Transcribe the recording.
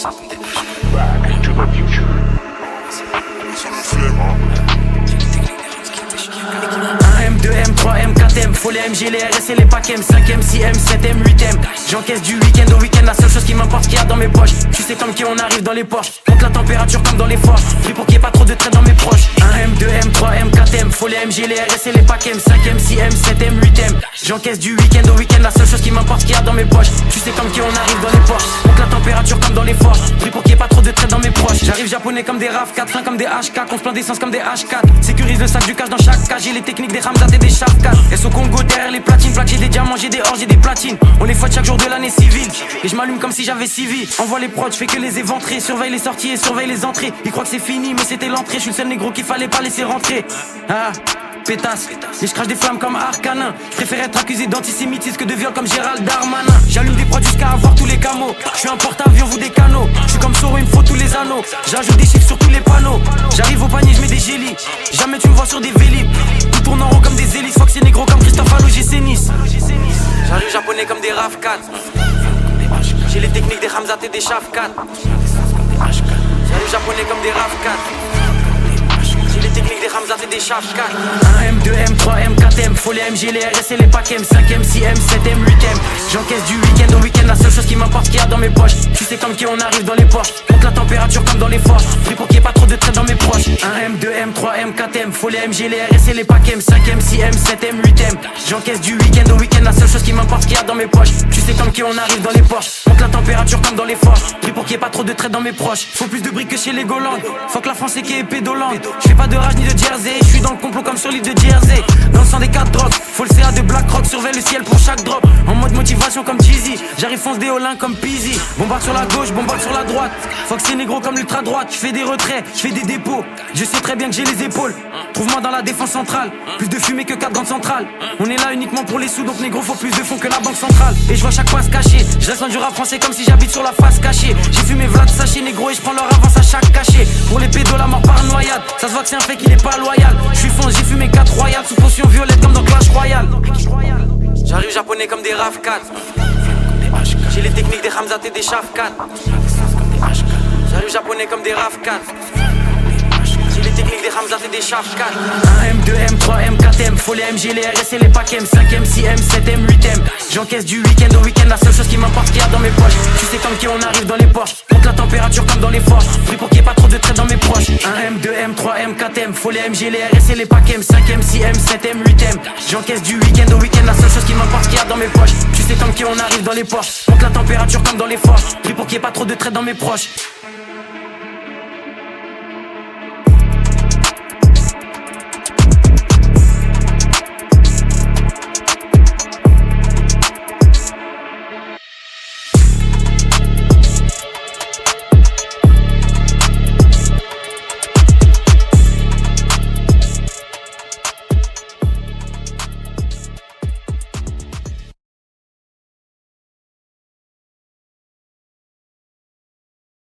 Back to the future. C'est le flemme, M2, M3, M4M, faut les MG, les RS et les packs M, 5M, 6M, 7M, 8M. J'encaisse du week-end au week-end, la seule chose qui m'importe, qu'il y a dans mes poches. Tu sais comme qui on arrive dans les Porsche, monte la température comme dans les forges. Pris pour qu'il y ait pas trop de traits dans mes proches. M2, M3, M4M, faut les MG, les RS et les packs M, 5M, 6M, 7M, 8M. J'encaisse du week-end au week-end, la seule chose qui m'importe, qu'il y a dans mes poches. Tu sais comme qui on arrive dans les Porsche, monte la température comme dans les forges. Pris pour qu'il y ait pas trop de traits dans mes proches. J'arrive japonais comme des RAV4, fin comme des H4, on se plaint d'essence comme des H4. Sécurise le sac du cash dans chaque cage, j'ai les techniques des Ramzat et des Shafkat. Elles au Congo derrière les platines, plaques, j'ai des diamants, j'ai des or, j'ai des platines. On les fouette chaque jour de l'année civile. Et je m'allume comme si j'avais 6 vies. Envoie les prods, j'fais que les éventrés. Surveille les sorties et surveille les entrées. Ils croient que c'est fini, mais c'était l'entrée. Je suis le seul négro qu'il fallait pas laisser rentrer. Ah, pétasse. Et je crache des flammes comme Arcanin. Je préfère être accusé d'antisémitisme que de viol comme Gérald Darmanin. J'allume des prods jusqu'à avoir tous les camos. Je suis un porte-avions, vous des canaux. Je suis comme Soro, il me faut tous les anneaux. J'ajoute des chiffres sur tous les panneaux. J'arrive au panier, je mets des gélis. Jamais tu me vois sur des vélib. Tout tourne en rond comme des hélices. Fox c'est négro comme Christophe Allo, j'ai Nice. J'arrive japonais comme des RAV4. J'ai les techniques des Ramzat et des Shafkat. J'arrive japonais comme des RAV4. J'ai les techniques des Ramzat et des Shafkat. M2, M3, M4M, faut les MG, les RS et les packs M, 5M, 6M, 7M, 8M. J'encaisse du week-end au week-end, la seule chose qui m'importe, qu'il y a dans mes poches. Tu sais comme qui on arrive dans les Porsche, monte la température comme dans les forges. Pris pour qu'il y ait pas trop de traits dans mes proches. M2, M3, M4M, faut les MG, les RS et les packs M, 5M, 6M, 7M, 8M. J'encaisse du week-end au week-end, la seule chose qui m'importe, qu'il y a dans mes poches. Tu sais comme qui on arrive dans les Porsche, monte la température comme dans les forges. Pris pour qu'il y ait pas trop de traits dans mes proches. Faut plus de briques que chez les Golands. Faut que la France est qui est pédolante. Je fais pas de rage ni de jersey, je suis dans le complot comme sur l'île de Jersey. Dans le sang des 4 drogues, faut le CA de Black Rock, surveille le ciel pour chaque drop. En mode motivation comme Jeezy, j'arrive fonce des Olin comme Peasy. Bombarde sur la gauche, bombarde sur la droite. Faut que c'est négro comme l'ultra droite. Je fais des retraits, je fais des dépôts. Je sais très bien que j'ai les épaules. Trouve-moi dans la défense centrale. Plus de fumée que 4 grandes centrales. On est là uniquement pour les sous, donc négro faut plus de fonds que la banque centrale. Et je vois chaque passe cachée. Je reste dans du rap français comme si j'habite sur la face cachée. J'ai fumé Vlad sachet négro et je prends leur avance à chaque cachet. Pour les pédos la mort par noyade. Ça se voit que c'est un fait qu'il est pas loyal. Je suis fonce, j'ai fumé 4 royales sous potion violette comme dans Clash Royale. J'arrive japonais comme des RAV4. J'ai les techniques des Ramzat et des Shafkat. J'arrive japonais comme des RAV4. J'ai les techniques des Ramzat et des Shafkat. M2, M3, M4M, faut les MG, les RS et les packs M, 5M, 6M, 7M, 8M. J'encaisse du week-end au week-end, la seule chose qui m'importe, qu'il y a dans mes poches. Tu sais comme qui on arrive dans les Porsche, monte la température comme dans les forges. Pris pour qu'il y ait pas trop de traits dans mes proches. M2, M3, M4M, faut les MG, les RS et les packs M, 5M, 6M, 7M, 8M. J'encaisse du week-end au week-end, la seule chose qui m'importe, qu'il y a dans mes poches. Tu sais comme qui on arrive dans les Porsche, monte la température comme dans les forges. Pris pour qu'il y ait pas trop de traits dans mes proches.